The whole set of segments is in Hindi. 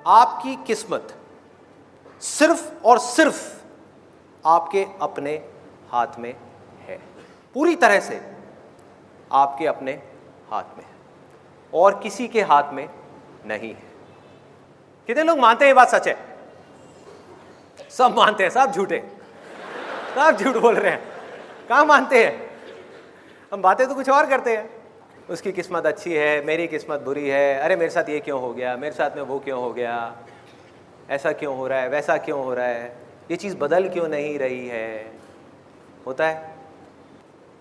आपकी किस्मत सिर्फ और सिर्फ आपके अपने हाथ में है, पूरी तरह से आपके अपने हाथ में है और किसी के हाथ में नहीं है। कितने लोग मानते हैं ये बात सच है? सब मानते हैं, सब झूठे, सब झूठ बोल रहे हैं। कहाँ मानते हैं? हम बातें तो कुछ और करते हैं। उसकी किस्मत अच्छी है, मेरी किस्मत बुरी है, अरे मेरे साथ ये क्यों हो गया, मेरे साथ में वो क्यों हो गया, ऐसा क्यों हो रहा है, वैसा क्यों हो रहा है, ये चीज़ बदल क्यों नहीं रही है। होता है।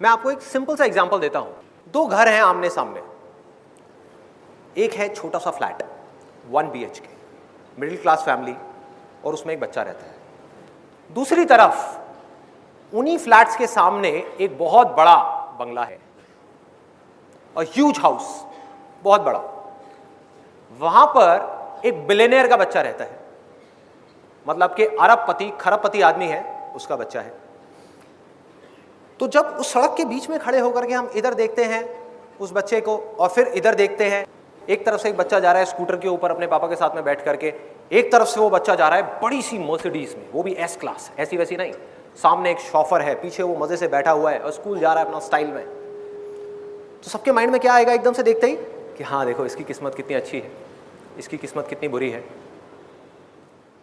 मैं आपको एक सिंपल सा एग्जांपल देता हूँ। दो घर हैं आमने सामने। एक है छोटा सा flat 1 BHK, middle class family, और उसमें एक बच्चा रहता है। दूसरी तरफ उन्हीं फ्लैट्स के सामने एक बहुत बड़ा बंगला है, और ह्यूज हाउस, बहुत बड़ा। वहां पर एक बिलियनियर का बच्चा रहता है, मतलब कि अरबपति खरबपति आदमी है, उसका बच्चा है। तो जब उस सड़क के बीच में खड़े होकर के हम इधर देखते हैं उस बच्चे को और फिर इधर देखते हैं, एक तरफ से एक बच्चा जा रहा है स्कूटर के ऊपर अपने पापा के साथ में बैठ करके, एक तरफ से वो बच्चा जा रहा है बड़ी सी मर्सिडीज में, वो भी S क्लास, ऐसी वैसी नहीं। सामने एक शॉफर है, पीछे वो मजे से बैठा हुआ है और स्कूल जा रहा है अपना स्टाइल में। तो सबके माइंड में क्या आएगा एकदम से देखते ही कि हाँ देखो इसकी किस्मत कितनी अच्छी है, इसकी किस्मत कितनी बुरी है।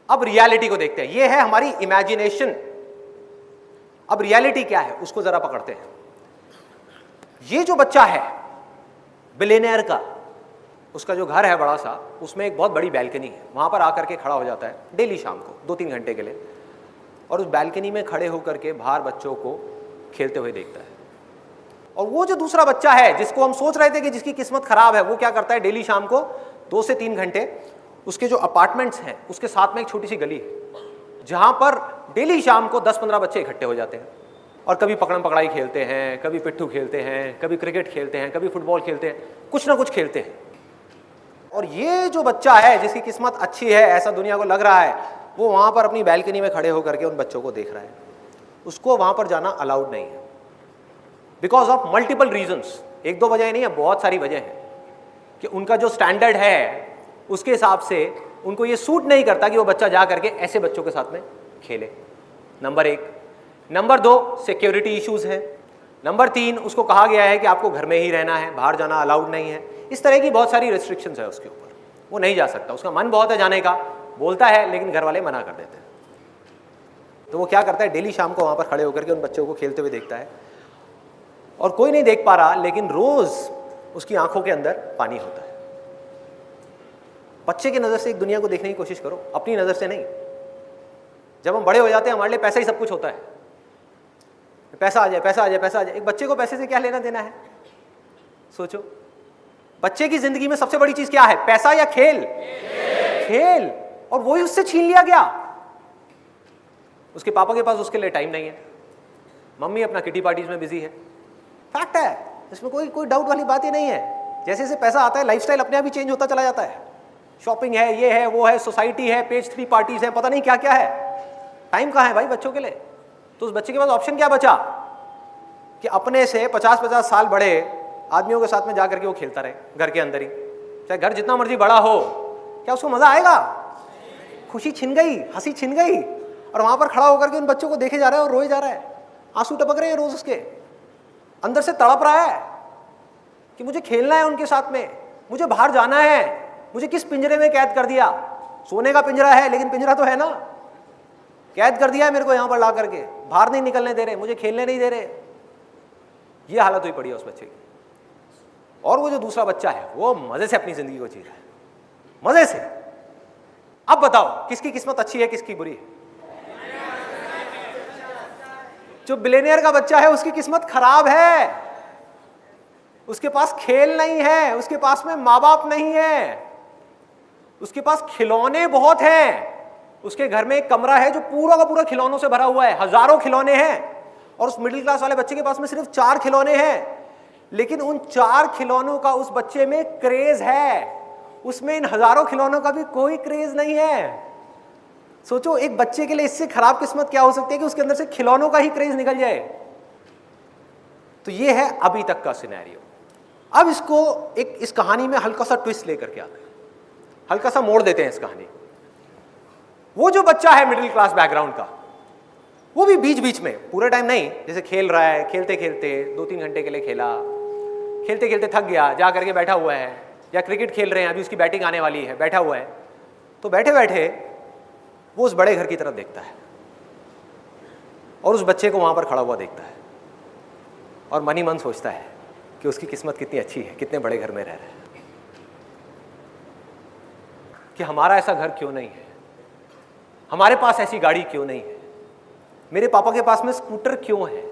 अब रियलिटी को देखते हैं। ये है हमारी इमेजिनेशन। अब रियलिटी क्या है उसको जरा पकड़ते हैं। ये जो बच्चा है बिलियनियर का, उसका जो घर है बड़ा सा, उसमें एक बहुत बड़ी बैल्कनी है। वहां पर आकर के खड़ा हो जाता है डेली शाम को 2-3 घंटे के लिए, और उस बैल्कनी में खड़े होकर के बाहर बच्चों को खेलते हुए देखता है। और वो जो दूसरा बच्चा है जिसको हम सोच रहे थे कि जिसकी किस्मत खराब है, वो क्या करता है, डेली शाम को 2 से 3 घंटे उसके जो अपार्टमेंट्स हैं उसके साथ में एक छोटी सी गली है जहां पर डेली शाम को 10-15 बच्चे इकट्ठे हो जाते हैं और कभी पकड़म पकड़ाई खेलते हैं, कभी पिट्ठू खेलते हैं, कभी क्रिकेट खेलते हैं, कभी फुटबॉल खेलते हैं, कुछ ना कुछ खेलते हैं। और ये जो बच्चा है जिसकी किस्मत अच्छी है, ऐसा दुनिया को लग रहा है, वो वहां पर अपनी बैल्कनी में खड़े होकर के उन बच्चों को देख रहा है। उसको वहां पर जाना अलाउड नहीं है, बिकॉज ऑफ मल्टीपल रीजंस। 1-2 वजह नहीं है, बहुत सारी वजह है कि उनका जो स्टैंडर्ड है उसके हिसाब से उनको ये सूट नहीं करता कि वो बच्चा जा करके ऐसे बच्चों के साथ में खेले। नंबर 1। नंबर 2, सिक्योरिटी इश्यूज है। नंबर 3, उसको कहा गया है कि आपको घर में ही रहना है, बाहर जाना अलाउड नहीं है। इस तरह की बहुत सारी रेस्ट्रिक्शंस है उसके ऊपर, वो नहीं जा सकता। उसका मन बहुत है जाने का, बोलता है, लेकिन घर वाले मना कर देते हैं। तो वो क्या करता है, डेली शाम को वहां पर खड़े होकर के उन बच्चों को खेलते हुए देखता है, और कोई नहीं देख पा रहा, लेकिन रोज उसकी आंखों के अंदर पानी होता है। बच्चे की नजर से एक दुनिया को देखने की कोशिश करो, अपनी नजर से नहीं। जब हम बड़े हो जाते हैं हमारे लिए पैसा ही सब कुछ होता है, पैसा आ जाए, पैसा आ जाए, पैसा आ जाए। एक बच्चे को पैसे से क्या लेना देना है? सोचो, बच्चे की जिंदगी में सबसे बड़ी चीज क्या है, पैसा या खेल? खेल। और वही उससे छीन लिया गया। उसके पापा के पास उसके लिए टाइम नहीं है, मम्मी अपना किटी पार्टीज में बिजी है। फैक्ट है, इसमें कोई डाउट वाली बात ही नहीं है। जैसे जैसे पैसा आता है लाइफस्टाइल अपने आप ही चेंज होता चला जाता है। शॉपिंग है, ये है, वो है, सोसाइटी है, पेज 3 पार्टीज है, पता नहीं क्या क्या है। टाइम कहाँ है भाई बच्चों के लिए? तो उस बच्चे के पास ऑप्शन क्या बचा कि अपने से 50-50 साल बड़े आदमियों के साथ में जाकर के वो खेलता रहे घर के अंदर ही। चाहे घर जितना मर्जी बड़ा हो, क्या उसको मजा आएगा? खुशी छिन गई, हंसी छिन गई। और वहां पर खड़ा होकर के उन बच्चों को देखे जा रहा है और रोए जा रहा है, आंसू टपक रहे हैं रोज उसके अंदर से, तड़प रहा है कि मुझे खेलना है उनके साथ में, मुझे बाहर जाना है। मुझे किस पिंजरे में कैद कर दिया? सोने का पिंजरा है, लेकिन पिंजरा तो है ना, कैद कर दिया है मेरे को यहां पर ला करके, बाहर नहीं निकलने दे रहे, मुझे खेलने नहीं दे रहे। ये हालत हुई पड़ी है उस बच्चे की। और वो जो दूसरा बच्चा है वो मजे से अपनी जिंदगी को जी रहा है, मजे से। अब बताओ किसकी किस्मत अच्छी है, किसकी बुरी है? जो बिलियनियर का बच्चा है उसकी किस्मत खराब है। उसके पास खेल नहीं है, उसके पास में माँ बाप नहीं है, उसके पास खिलौने बहुत हैं। उसके घर में एक कमरा है जो पूरा का पूरा खिलौनों से भरा हुआ है, हजारों खिलौने हैं। और उस मिडिल क्लास वाले बच्चे के पास में सिर्फ 4 खिलौने हैं, लेकिन उन 4 खिलौनों का उस बच्चे में क्रेज है, उसमें इन हजारों खिलौनों का भी कोई क्रेज नहीं है। सोचो, एक बच्चे के लिए इससे खराब किस्मत क्या हो सकती है कि उसके अंदर से खिलौनों का ही क्रेज निकल जाए। तो ये है अभी तक का सिनेरियो। अब इसको इस कहानी में हल्का सा ट्विस्ट लेकर के आते हैं। हल्का सा मोड़ देते हैं इस कहानी। वो जो बच्चा है मिडिल क्लास बैकग्राउंड का, वो भी बीच बीच में, पूरा टाइम नहीं, जैसे खेल रहा है, खेलते खेलते 2-3 घंटे के लिए खेला, खेलते खेलते थक गया, जा करके बैठा हुआ है, या क्रिकेट खेल रहे हैं, अभी उसकी बैटिंग आने वाली है, बैठा हुआ है, तो बैठे बैठे वो उस बड़े घर की तरफ देखता है और उस बच्चे को वहां पर खड़ा हुआ देखता है और मन ही मन सोचता है कि उसकी किस्मत कितनी अच्छी है, कितने बड़े घर में रह रहा है, कि हमारा ऐसा घर क्यों नहीं है, हमारे पास ऐसी गाड़ी क्यों नहीं है, मेरे पापा के पास में स्कूटर क्यों है,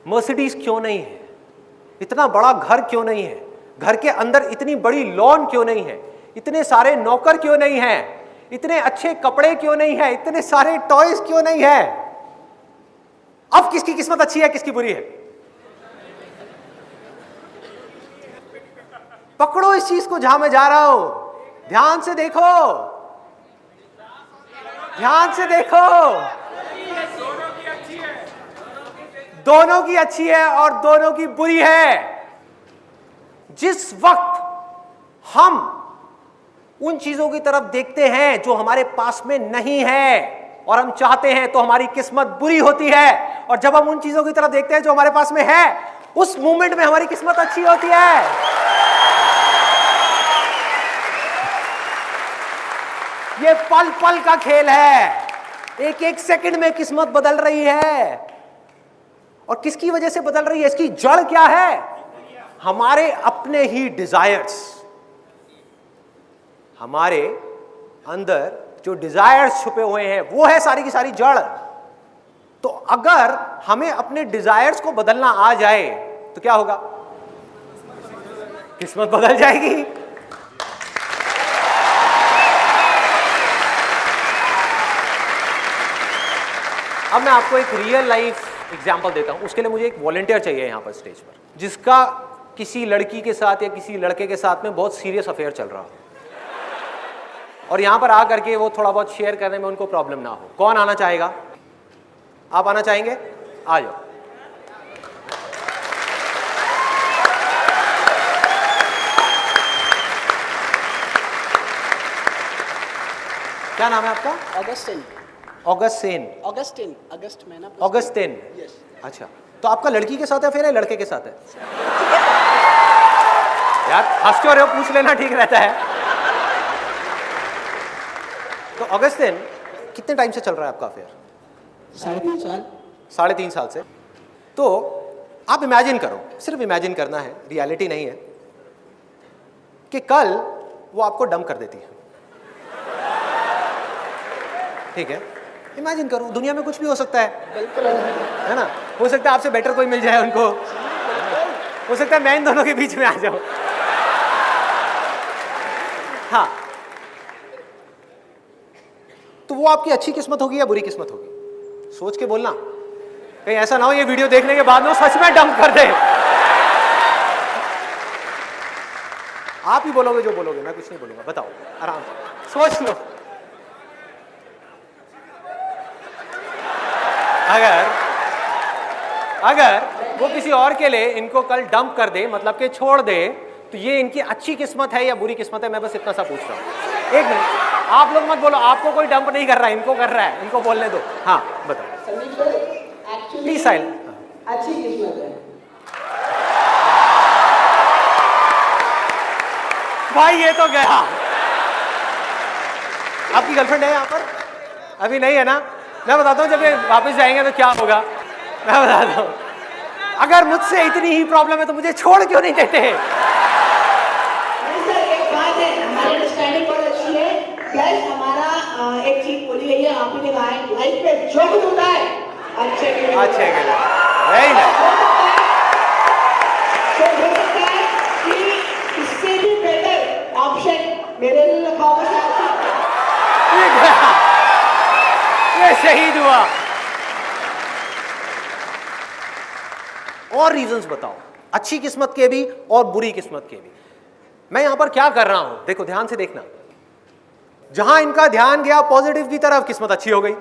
मर्सिडीज क्यों नहीं है, इतना बड़ा घर क्यों नहीं है, घर के अंदर इतनी बड़ी लॉन क्यों नहीं है, इतने सारे नौकर क्यों नहीं है, इतने अच्छे कपड़े क्यों नहीं है, इतने सारे टॉयज क्यों नहीं है। अब किसकी किस्मत अच्छी है, किसकी बुरी है? पकड़ो इस चीज को जहां मैं जा रहा हूं, ध्यान से देखो, ध्यान से देखो। दोनों की अच्छी है और दोनों की बुरी है। जिस वक्त हम उन चीजों की तरफ देखते हैं जो हमारे पास में नहीं है और हम चाहते हैं, तो हमारी किस्मत बुरी होती है, और जब हम उन चीजों की तरफ देखते हैं जो हमारे पास में है, उस मोमेंट में हमारी किस्मत अच्छी होती है। ये पल पल का खेल है, एक एक सेकंड में किस्मत बदल रही है। और किसकी वजह से बदल रही है? इसकी जड़ क्या है? हमारे अपने ही डिजायर्स। हमारे अंदर जो डिजायर्स छुपे हुए हैं, वो है सारी की सारी जड़। तो अगर हमें अपने डिजायर्स को बदलना आ जाए तो क्या होगा? किस्मत बदल जाएगी। अब मैं आपको एक रियल लाइफ एग्जांपल देता हूं। उसके लिए मुझे एक वॉलंटियर चाहिए यहां पर स्टेज पर, जिसका किसी लड़की के साथ या किसी लड़के के साथ में बहुत सीरियस अफेयर चल रहा हो, और यहां पर आकर के वो थोड़ा बहुत शेयर करने में उनको प्रॉब्लम ना हो। कौन आना चाहेगा? आप आना चाहेंगे? आ जाओ। क्या नाम है आपका? ऑगस्टिन। ऑगस्टिन। ऑगस्टिन, अगस्त महीना। ऑगस्टिन। यस। अच्छा, तो आपका लड़की के साथ है फिर है लड़के के साथ है? यार हंस क्यों रहे हो, पूछ लेना ठीक रहता है। तो ऑगस्टिन, कितने टाइम से चल रहा है आपका अफेयर? 3.5 साल। 3.5 साल से। तो आप इमेजिन करो, सिर्फ इमेजिन करना है, रियलिटी नहीं है, कि कल वो आपको डंप कर देती है। ठीक है, इमेजिन करो, दुनिया में कुछ भी हो सकता है। बिल्कुल है ना? हो सकता है आपसे बेटर कोई मिल जाए उनको, हो सकता है मैं इन दोनों के बीच में आ जाऊं। हाँ, तो वो आपकी अच्छी किस्मत होगी या बुरी किस्मत होगी? सोच के बोलना, कहीं ऐसा ना हो ये वीडियो देखने के बाद में सच में डंप कर दे। आप ही बोलोगे जो बोलोगे, मैं कुछ नहीं बोलूंगा। बताओ, आराम से सोच लो। अगर वो किसी और के लिए इनको कल डंप कर दे, मतलब कि छोड़ दे, तो ये इनकी अच्छी किस्मत है या बुरी किस्मत है? मैं बस इतना सा पूछ रहा हूँ। एक मिनट, आप लोग मत बोलो, आपको कोई डंप नहीं कर रहा है, इनको कर रहा है, इनको बोलने दो। हाँ बताओ प्लीज। साइलेंट। अच्छी किस्मत है भाई, ये तो गया। आपकी गर्लफ्रेंड है यहाँ पर? अभी नहीं है ना? मैं बताता हूँ, जब ये वापस जाएंगे तो क्या होगा, मैं बताता हूँ। अगर मुझसे इतनी ही प्रॉब्लम है तो मुझे छोड़ क्यों नहीं देते हैं? सर, एक बात है, हमारी अंडरस्टैंडिंग बहुत अच्छी है। प्लस हमारा एक चीज बोली गई है, आपने कहा है लाइफ में जो कुछ होता है अच्छे के लिए। अच्छे के लिए, वही ना। तो हो सकता है कि इससे भी बेटर ऑप्शन मेरे लिए रखा होगा शायद। ये शहीद हुआ। और रीजंस बताओ, अच्छी किस्मत के भी और बुरी किस्मत के भी। मैं यहां पर क्या कर रहा हूं, देखो ध्यान से देखना। जहां इनका ध्यान गया पॉजिटिव की तरफ, किस्मत अच्छी हो गई।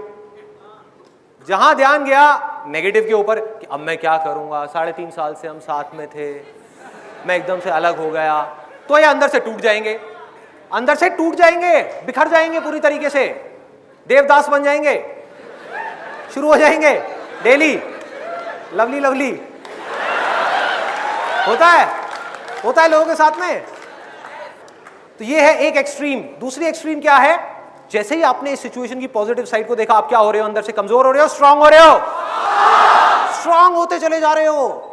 जहां ध्यान गया नेगेटिव के ऊपर कि अब मैं क्या करूंगा, 3.5 साल से हम साथ में थे, मैं एकदम से अलग हो गया, तो ये अंदर से टूट जाएंगे, अंदर से टूट जाएंगे, बिखर जाएंगे पूरी तरीके से, देवदास बन जाएंगे, शुरू हो जाएंगे डेली लवली लवली। होता है लोगों के साथ में। तो ये है एक एक्सट्रीम। दूसरी एक्सट्रीम क्या है? जैसे ही आपने इस सिचुएशन की पॉजिटिव साइड को देखा, आप क्या हो रहे हो? अंदर से कमजोर हो रहे हो, स्ट्रांग हो रहे हो, स्ट्रांग होते चले जा रहे हो।